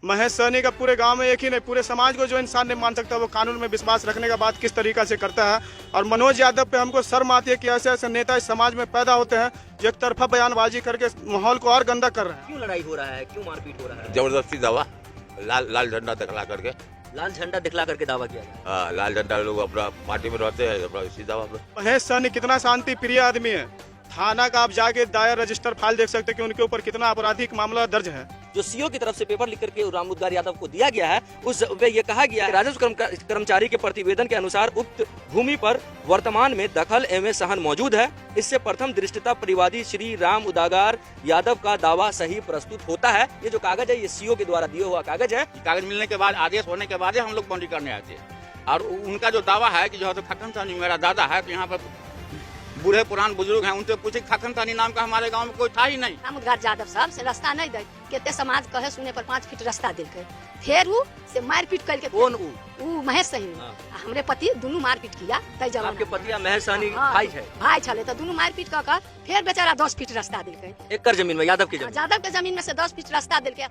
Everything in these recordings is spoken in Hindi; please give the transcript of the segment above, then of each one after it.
महेश सहनी का पूरे गांव में एक ही नहीं, पूरे समाज को जो इंसान नहीं मान सकता वो कानून में विश्वास रखने का बात किस तरीका से करता है। और मनोज यादव पे हमको शर्म आती है कि ऐसे ऐसे नेता इस समाज में पैदा होते हैं जो एक तरफा बयानबाजी करके माहौल को और गंदा कर रहे हैं। क्यों लड़ाई हो रहा है, क्यों मारपीट हो रहा है? जबरदस्ती दावा, लाल झंडा दिखला करके, लाल झंडा दिखला करके दावा किया गया। हाँ, लाल झंडा लोग अपना पार्टी में रहते हैं, अपना इसी दावा पे। महेश सहनी कितना शांति प्रिय आदमी है। थाना का आप जाके दायर रजिस्टर फाइल देख सकते हैं कि उनके ऊपर कितना आपराधिक मामला दर्ज है। जो सीओ की तरफ से पेपर लिख करके रामुद्गार यादव को दिया गया है, उस वे ये कहा गया है राजस्व कर्मचारी के प्रतिवेदन के अनुसार उक्त भूमि पर वर्तमान में दखल एवं सहन मौजूद है। इससे प्रथम दृष्टता परिवादी श्री राम उदागार यादव का दावा सही प्रस्तुत होता है। ये जो कागज है ये सीओ के द्वारा दिया हुआ कागज है। कागज मिलने के बाद, आदेश होने के बाद हम लोग बाउंड्री करने आते हैं। और उनका जो दावा है कि जो है तो खक्कन सानी मेरा दादा है, तो यहाँ पर बूढ़े पुरान बुजुर्ग हैं, उनसे पूछे खक्कन सानी नाम का हमारे गांव में कोई था ही नहीं। रामुद्गार यादव साहब से रास्ता नहीं दे, केते समाज कहे सुने पर 5 फीट रास्ता दिल के, फिर वो से मारपीट करके। कौन वो महेश सहनी, हमरे पति दोनों मारपीट किया। तय जवान आपके पति महेश सहनी भाई है, भाई चले तो दोनों मारपीट कर फिर बेचारा 10 फीट रास्ता दिल के। एकड़ जमीन में, यादव की जमीन, यादव के जमीन में से 10 फीट रास्ता दिल के।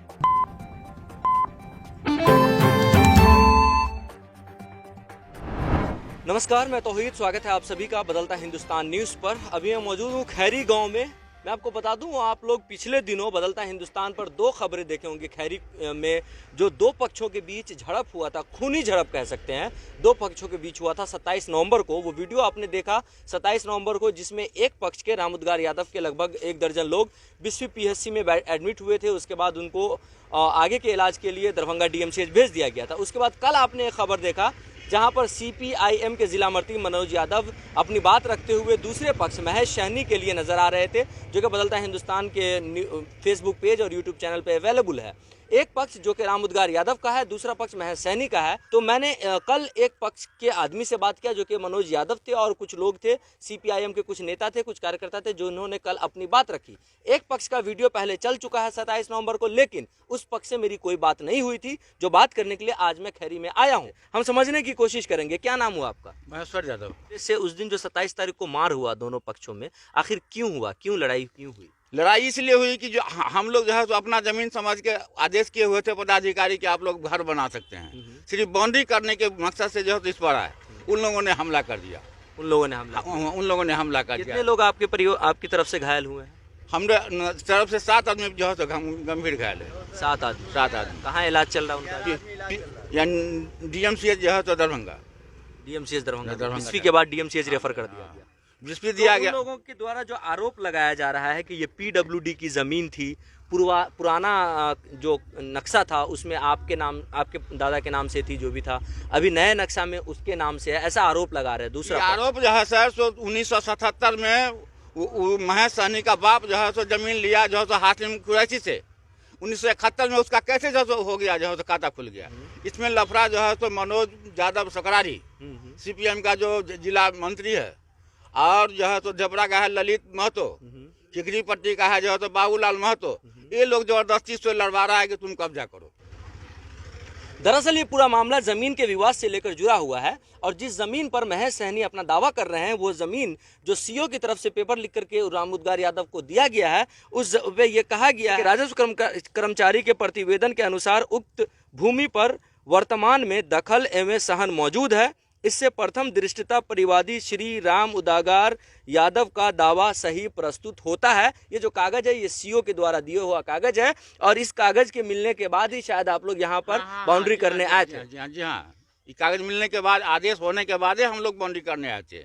नमस्कार, मैं तौहीद, स्वागत है आप सभी का बदलता हिंदुस्तान न्यूज़ पर। अभी मैं मौजूद हूँ खैरी गांव में। मैं आपको बता दूं, आप लोग पिछले दिनों बदलता हिंदुस्तान पर 2 खबरें देखे होंगे। खैरी में जो 2 पक्षों के बीच झड़प हुआ था, खूनी झड़प कह सकते हैं, 2 पक्षों के बीच हुआ था 27 नवंबर को। वो वीडियो आपने देखा 27 नवंबर को, जिसमें एक पक्ष के रामुद्गार यादव के लगभग 1 दर्जन लोग बिस्फी पीएचसी में एडमिट हुए थे। उसके बाद उनको आगे के इलाज के लिए दरभंगा डीएमसीएच भेज दिया गया था। उसके बाद कल आपने एक खबर देखा जहां पर सीपीआईएम के जिला मंत्री मनोज यादव अपनी बात रखते हुए दूसरे पक्ष महेश सहनी के लिए नजर आ रहे थे, जो कि बदलता हिंदुस्तान के फेसबुक पेज और यूट्यूब चैनल पे अवेलेबल है। एक पक्ष जो कि रामुद्गार यादव का है, दूसरा पक्ष महेश सहनी का है। तो मैंने कल एक पक्ष के आदमी से बात किया जो कि मनोज यादव थे, और कुछ लोग थे, सीपीआईएम के कुछ नेता थे, कुछ कार्यकर्ता थे, जो उन्होंने कल अपनी बात रखी। एक पक्ष का वीडियो पहले चल चुका है 27 नवंबर को, लेकिन उस पक्ष से मेरी कोई बात नहीं हुई थी, जो बात करने के लिए आज मैं खैरी में आया हूँ। हम समझने की कोशिश करेंगे। क्या नाम हुआ आपका? महेश्वर यादव। इससे उस दिन जो 27 तारीख को मार हुआ दोनों पक्षों में, आखिर क्यों हुआ, क्यों लड़ाई क्यों हुई? लड़ाई इसलिए हुई कि जो हम लोग जो है तो अपना जमीन समझ के आदेश किए हुए थे पदाधिकारी कि आप लोग घर बना सकते हैं, सिर्फ बाउंड्री करने के मकसद से जो है तो इस पर आए, उन लोगों ने हमला कर दिया। उन लोगों ने हमला कर दिया। कितने कितने लोग आपकी तरफ से घायल हुए हैं? हमने तरफ से 7 आदमी जो है तो गंभीर घायल है। 7 आदमी। 7 आदमी। कहाँ इलाज चल रहा है उनका? डीएमसीएच जो है तो दरभंगा। डीएमसीएच दरभंगा। बिस्फी के बाद डीएमसीएच रेफर कर दिया गया। बिस्फी दिया गया। लोगों के द्वारा जो आरोप लगाया जा रहा है कि ये पीडब्ल्यूडी की जमीन थी, पुराना जो नक्शा था उसमें आपके नाम, आपके दादा के नाम से थी, जो भी था, अभी नए नक्शा में उसके नाम से है, ऐसा आरोप लगा रहे हैं। दूसरा आरोप जो है सर, 1977 में महेश सहनी का बाप जो है सो जमीन लिया जो है सो हाशिम कुरैशी से। 1971 में उसका कैसे जो हो गया, जो है तो खाता खुल गया। इसमें लफड़ा जो है तो मनोज यादव सकरारी, सीपीएम का जो जिला मंत्री है, और जो है तो जबरा का है ललित महतो, चिकरी पट्टी का है जो है तो बाबूलाल महतो, ये लोग जबरदस्ती से लड़वा रहा है कि तुम कब्जा करो। दरअसल ये पूरा मामला जमीन के विवाद से लेकर जुड़ा हुआ है, और जिस जमीन पर महेश सहनी अपना दावा कर रहे हैं, वो जमीन जो सीओ की तरफ से पेपर लिख करके रामुद्गार यादव को दिया गया है, उस वे ये कहा गया है राजस्व कर्मचारी के प्रतिवेदन के अनुसार उक्त भूमि पर वर्तमान में दखल एवं सहन मौजूद है। इससे प्रथम दृष्टता परिवादी श्री राम उदागार यादव का दावा सही प्रस्तुत होता है। ये जो कागज है ये सीओ के द्वारा दिया हुआ कागज है, और इस कागज के मिलने के बाद ही शायद आप लोग यहाँ पर बाउंड्री करने आए थे। जी हाँ, ये कागज मिलने के बाद, आदेश होने के बाद ही हम लोग बाउंड्री करने आए थे।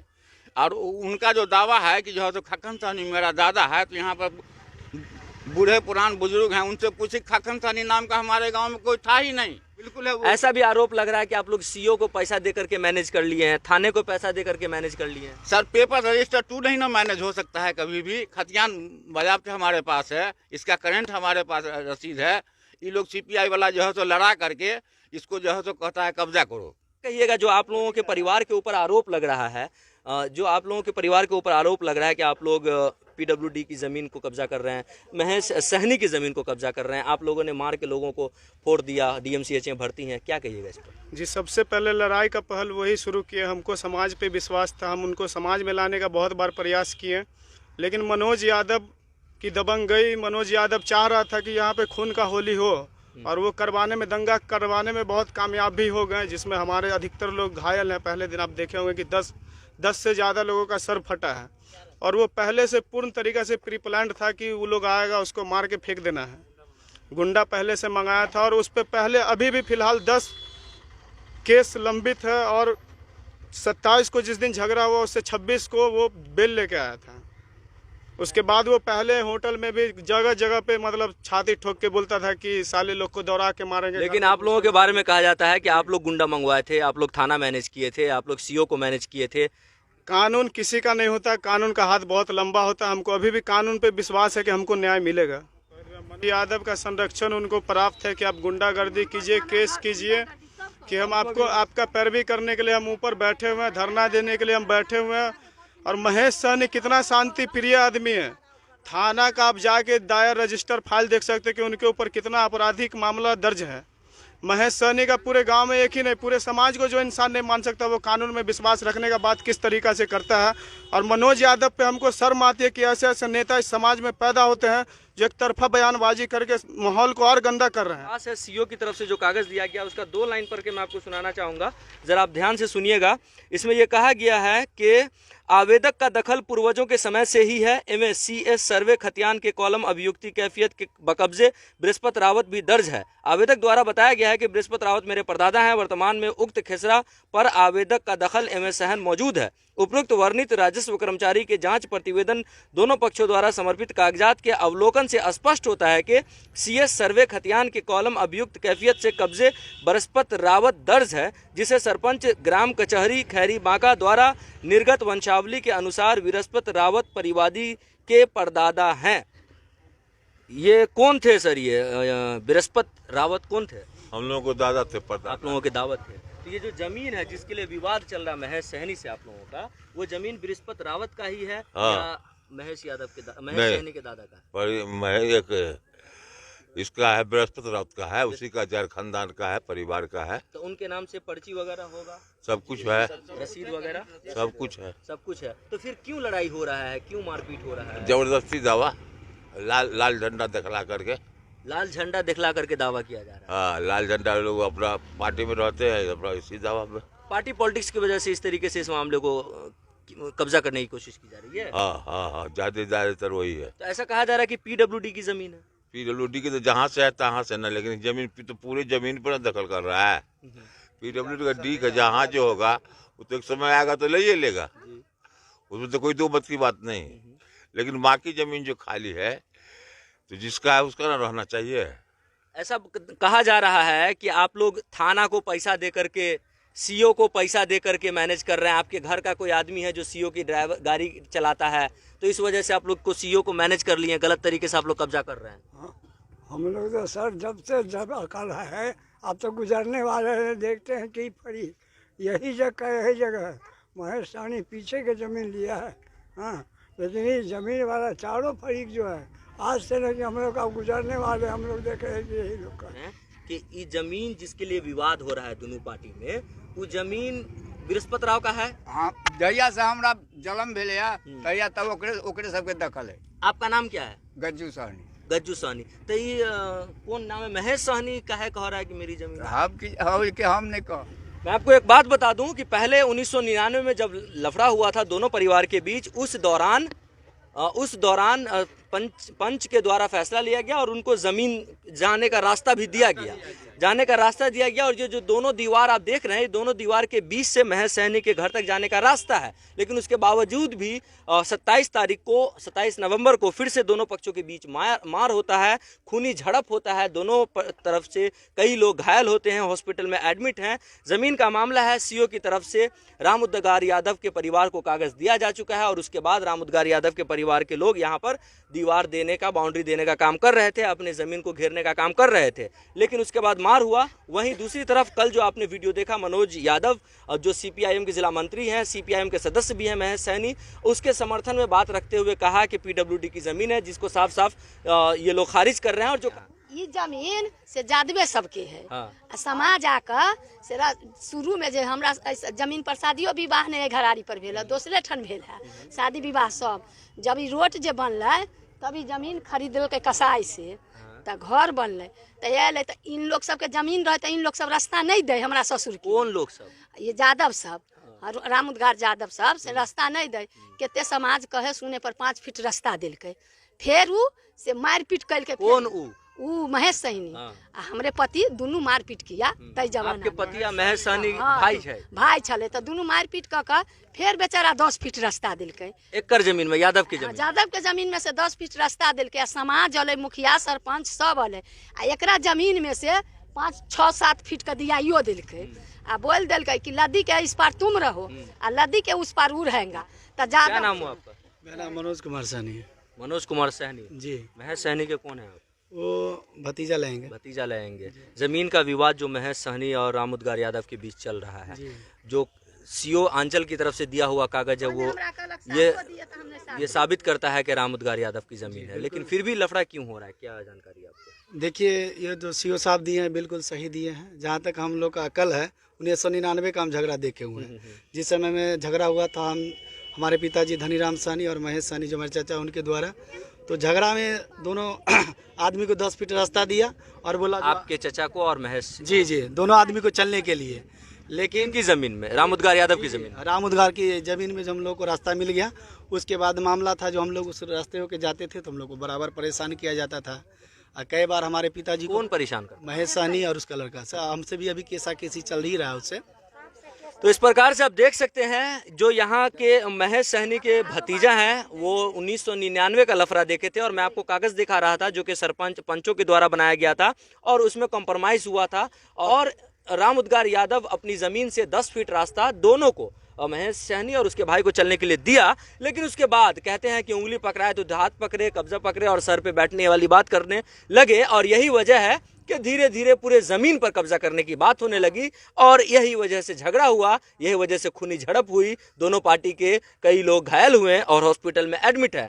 और उनका जो दावा है कि जो है तो खक्कन सानी मेरा दादा है, तो यहाँ पर बूढ़े पुरान बुजुर्ग हैं, उनसे पूछे खक्कन सानी नाम का हमारे गाँव में कोई था ही नहीं। बिल्कुल है। ऐसा भी आरोप लग रहा है कि आप लोग सीओ को पैसा दे करके मैनेज कर लिए हैं, थाने को पैसा दे करके मैनेज कर लिए हैं। सर, पेपर रजिस्टर 2 नहीं ना मैनेज हो सकता है कभी भी। खतियान बाज़ाब्ते हमारे पास है, इसका करंट हमारे पास रसीद है। ये लोग सीपीआई वाला जो है तो लड़ा करके इसको जो है तो कहता है कब्जा करो। कहिएगा, जो आप लोगों के परिवार के ऊपर आरोप लग रहा है, जो आप लोगों के परिवार के ऊपर आरोप लग रहा है कि आप लोग पीडब्ल्यूडी की ज़मीन को कब्जा कर रहे हैं, महेश सहनी की ज़मीन को कब्जा कर रहे हैं, आप लोगों ने मार के लोगों को फोड़ दिया, डीएमसीएच में भर्ती हैं, क्या कहिएगा इस पर? जी, सबसे पहले लड़ाई का पहल वही शुरू किए। हमको समाज पे विश्वास था, हम उनको समाज में लाने का बहुत बार प्रयास किए, लेकिन मनोज यादव की दबंग गई। मनोज यादव चाह रहा था कि यहाँ पे खून का होली हो, और वो करवाने में, दंगा करवाने में बहुत कामयाब भी हो गए, जिसमें हमारे अधिकतर लोग घायल हैं। पहले दिन आप देखे होंगे कि 10 से ज़्यादा लोगों का सर फटा है, और वो पहले से पूर्ण तरीक़े से प्री प्लान्ड था कि वो लोग आएगा उसको मार के फेंक देना है। गुंडा पहले से मंगाया था, और उस पर पहले अभी भी फ़िलहाल 10 केस लंबित है, और 27 को जिस दिन झगड़ा हुआ उससे 26 को वो बेल लेके आया था। उसके बाद वो पहले होटल में भी जगह जगह पे मतलब छाती ठोक के बोलता था कि साले लोग को दौड़ा के मारेंगे। लेकिन आप लोगों के बारे में कहा जाता है कि आप लोग गुंडा मंगवाए थे, आप लोग थाना मैनेज किए थे, आप लोग सीओ को मैनेज किए थे। कानून किसी का नहीं होता, कानून का हाथ बहुत लंबा होता है। हमको अभी भी कानून पे विश्वास है कि हमको न्याय मिलेगा। मनी यादव का संरक्षण उनको प्राप्त है कि आप गुंडागर्दी कीजिए, केस कीजिए, कि हम आपको आपका पैरवी करने के लिए हम ऊपर बैठे हुए हैं, धरना देने के लिए हम बैठे हुए हैं। और महेश सहनी कितना शांति प्रिय आदमी है। थाना का आप जाके दायर रजिस्टर फाइल देख सकते हैं कि उनके ऊपर कितना आपराधिक मामला दर्ज है। महेश सहनी का पूरे गांव में एक ही नहीं, पूरे समाज को जो इंसान नहीं मान सकता वो कानून में विश्वास रखने का बात किस तरीका से करता है। और मनोज यादव पे हमको शर्म आती है कि ऐसे ऐसे नेता इस समाज में पैदा होते हैं जो एक तरफा बयानबाजी करके माहौल को और गंदा कर रहे हैं। खास है सीओ की तरफ से जो कागज दिया गया उसका 2 लाइन पढ़ के मैं आपको सुनाना चाहूँगा, ज़रा आप ध्यान से सुनिएगा। इसमें यह कहा गया है कि आवेदक का दखल पूर्वजों के समय से ही है। MSCS सर्वे खतियान के कॉलम अभियुक्ति कैफियत के बकब्जे बृहस्पति रावत भी दर्ज है। आवेदक द्वारा बताया गया है कि बृहस्पति रावत मेरे परदादा हैं। वर्तमान में उक्त खेसरा पर आवेदक का दखल MS सहन मौजूद है। उपरोक्त वर्णित राजस्व कर्मचारी के जांच प्रतिवेदन दोनों पक्षों द्वारा समर्पित कागजात के अवलोकन से स्पष्ट होता है कि CS सर्वे खतियान के कॉलम अभियुक्त कैफियत से कब्जे बृहस्पति रावत दर्ज है, जिसे सरपंच ग्राम कचहरी खैरी बांका द्वारा निर्गत वंशावली के अनुसार बृहस्पति रावत परिवादी के परदादा हैं। ये कौन थे सर? ये बृहस्पति रावत कौन थे? हम लोगों को दादा थे, परदादा। आप लोगों के दावत थे। तो ये जो जमीन है जिसके लिए विवाद चल रहा है महेश सहनी से आप लोगों का, वो जमीन बृहस्पति रावत का ही है या महेश यादव के महेश सहनी के दादा का? पर एक इसका है, बृहस्पति रावत का है, उसी का जर खानदान का है, परिवार का है। तो उनके नाम से पर्ची वगैरह होगा, सब कुछ है, रसीद वगैरह सब कुछ है। सब कुछ है। तो फिर क्यों लड़ाई हो रहा है, क्यों मारपीट हो रहा है? जबरदस्ती दावा, लाल झंडा दिखला करके, लाल झंडा दिखला करके दावा किया जा रहा है। हाँ, लाल झंडा लोग अपना पार्टी में रहते हैं, अपना इसी दावा में। पार्टी पॉलिटिक्स की वजह से इस तरीके से इस मामले को कब्जा करने की कोशिश की जा रही है। हाँ, ज्यादातर वही है। तो ऐसा कहा जा रहा है कि PWD की जमीन है। PWD की तो जहाँ से है तहाँ से ना, लेकिन जमीन तो पूरी जमीन पर दखल कर रहा है। PWD का डी का जहाँ जो होगा वो तो एक समय आएगा तो ले लेगा, उसमें तो कोई दो मत की बात नहीं। लेकिन बाकी जमीन जो खाली है तो जिसका है उसका ना रहना चाहिए। ऐसा कहा जा रहा है कि आप लोग थाना को पैसा दे करके, सीओ को पैसा दे करके मैनेज कर रहे हैं। आपके घर का कोई आदमी है जो सीओ की ड्राइवर गाड़ी चलाता है, तो इस वजह से आप लोग को सीओ को मैनेज कर लिए, गलत तरीके से आप लोग कब्जा कर रहे हैं। हम लोग तो सर जब अकल है, अब तो गुजरने वाले हैं, देखते हैं कि पड़ी यही जगह है। महेश सहनी पीछे के जमीन लिया है, हाँ, लेकिन ये जमीन वाला चारों फरीक जो है आज से नहीं, हम लोग अब गुजरने वाले, हम लोग देख रहे हैं कि यही लोग का हैं कि ये जमीन जिसके लिए विवाद हो रहा है दोनों पार्टी में, वो जमीन बृहस्पति राव का है। हाँ, जहिया से हमरा जन्म भेले तहिया तब ओकरे सबके दखल है। आपका नाम क्या है? गज्जू सहनी। गज्जू सहनी। तो ये कौन नाम है? महेश सहनी का है, कह रहा है कि मेरी जमीन है। हम नहीं कह। मैं आपको एक बात बता दूं कि पहले 1999 में जब लफड़ा हुआ था दोनों परिवार के बीच, उस दौरान पंच के द्वारा फैसला लिया गया और उनको जमीन जाने का रास्ता भी दिया गया। और ये जो दोनों दीवार आप देख रहे हैं, दोनों दीवार के बीच से महेश सहनी के घर तक जाने का रास्ता है। लेकिन उसके बावजूद भी 27 नवंबर को फिर से दोनों पक्षों के बीच मार होता है, खूनी झड़प होता है, दोनों तरफ से कई लोग घायल होते हैं, हॉस्पिटल में एडमिट हैं। जमीन का मामला है, सीओ की तरफ से राम उद्गार यादव के परिवार को कागज दिया जा चुका है और उसके बाद राम उद्गार यादव के परिवार के लोग यहाँ पर दीवार देने का, बाउंड्री देने का काम कर रहे थे, अपने जमीन को घेरने का काम कर रहे थे। लेकिन उसके बाद मार हुआ। वहीं दूसरी तरफ कल जो आपने वीडियो देखा, मनोज यादव जो CPIM के जिला मंत्री हैं, CPIM के सदस्य भी हैं महेश सहनी, उसके समर्थन में बात रखते हुए कहा कि PWD की जमीन है, जिसको साफ साफ ये लोग खारिज कर रहे हैं। और जो ये जमीन से जादवे सबके है। हाँ। समाज आकर से शुरू में जो हमरा जमीन पर शादियों विवाह नहीं घरारी पर भेल, दोसरे ठन भेल है शादी विवाह सब। जब ई रोड जे बनल तभी जमीन खरीदल के कसाई से, तो घर बनल तो अल तो इन लोग सबके जमीन रहे तो इन लोग सब रास्ता नहीं दे हमरा ससुर के। कौन लोग सब? ये यादव सब राम उद्गार यादव सब से रास्ता नहीं दे, केते समाज कहे सुने पर 5 फीट रास्ता दिलके, फिर उ से मारपीट करके। कौन उ महेश सहनी आ हमरे पति दोनों मारपीट किया तई जमाना। आपके पति या महेश सहनी हाँ, भाई है? भाई छले तो दोनों मारपीट क फिर बेचारा 10 फीट रास्ता दिलके। एकड़ जमीन में, यादव की जमीन? यादव के जमीन में से 10 फीट रास्ता दिलके। समाज अले, मुखिया सरपंच सब अले आ एकरा जमीन में से 5, 6, 7 फीट का दियाइयो दिलके आ बोल दिलके कि लदी के इस पार तुम रहो आ लदी के उस पार उ रहेगा। तो क्या नाम हुआ आपका? मेरा नाम मनोज कुमार सहनी है। मनोज कुमार सहनी जी। महेश सहनी के कौन है आप? वो भतीजा लेंगे। भतीजा लेंगे। जमीन का विवाद जो महेश सहनी और राम उद्गार यादव के बीच चल रहा है, जो सीओ आंचल की तरफ से दिया हुआ कागज है वो ये साबित करता है कि राम उद्गार यादव की जमीन है, लेकिन फिर भी लफड़ा क्यों हो रहा है, क्या जानकारी आपको? देखिए, ये जो सीओ साहब दिए हैं बिल्कुल सही दिए हैं। जहाँ तक हम लोग का अकल है 1999 का हम झगड़ा देखे हुए हैं। जिस समय में झगड़ा हुआ था हमारे पिताजी धनीराम सहनी और महेश सहनी जो हमारे चाचा उनके द्वारा, तो झगड़ा में दोनों आदमी को 10 फीट रास्ता दिया और बोला आपके चचा को और महेश? जी जी, दोनों आदमी को चलने के लिए। लेकिन की जमीन में, राम उद्गार यादव की जमीन? राम उद्गार की जमीन में जो हम लोग को रास्ता मिल गया, उसके बाद मामला था जो हम लोग उस रास्ते होके जाते थे तो हम लोग को बराबर परेशान किया जाता था। कई बार हमारे पिताजी कौन परेशान कर? महेश सहनी और उसका लड़का। हमसे भी अभी केसी चल ही रहा है उससे। तो इस प्रकार से आप देख सकते हैं जो यहाँ के महेश सहनी के भतीजा हैं वो 1999 का लफड़ा देखे थे और मैं आपको कागज दिखा रहा था जो कि सरपंच पंचों के द्वारा बनाया गया था और उसमें कॉम्प्रोमाइज हुआ था और राम उद्गार यादव अपनी जमीन से 10 फीट रास्ता दोनों को, महेश सहनी और उसके भाई को, चलने के लिए दिया। लेकिन उसके बाद कहते हैं कि उंगली पकड़ाए तो हाथ पकड़े, कब्जा पकड़े और सर पे बैठने वाली बात करने लगे और यही वजह है कि धीरे धीरे पूरे जमीन पर कब्जा करने की बात होने लगी और यही वजह से झगड़ा हुआ, यही वजह से खूनी झड़प हुई। दोनों पार्टी के कई लोग घायल हुए और हॉस्पिटल में एडमिट है।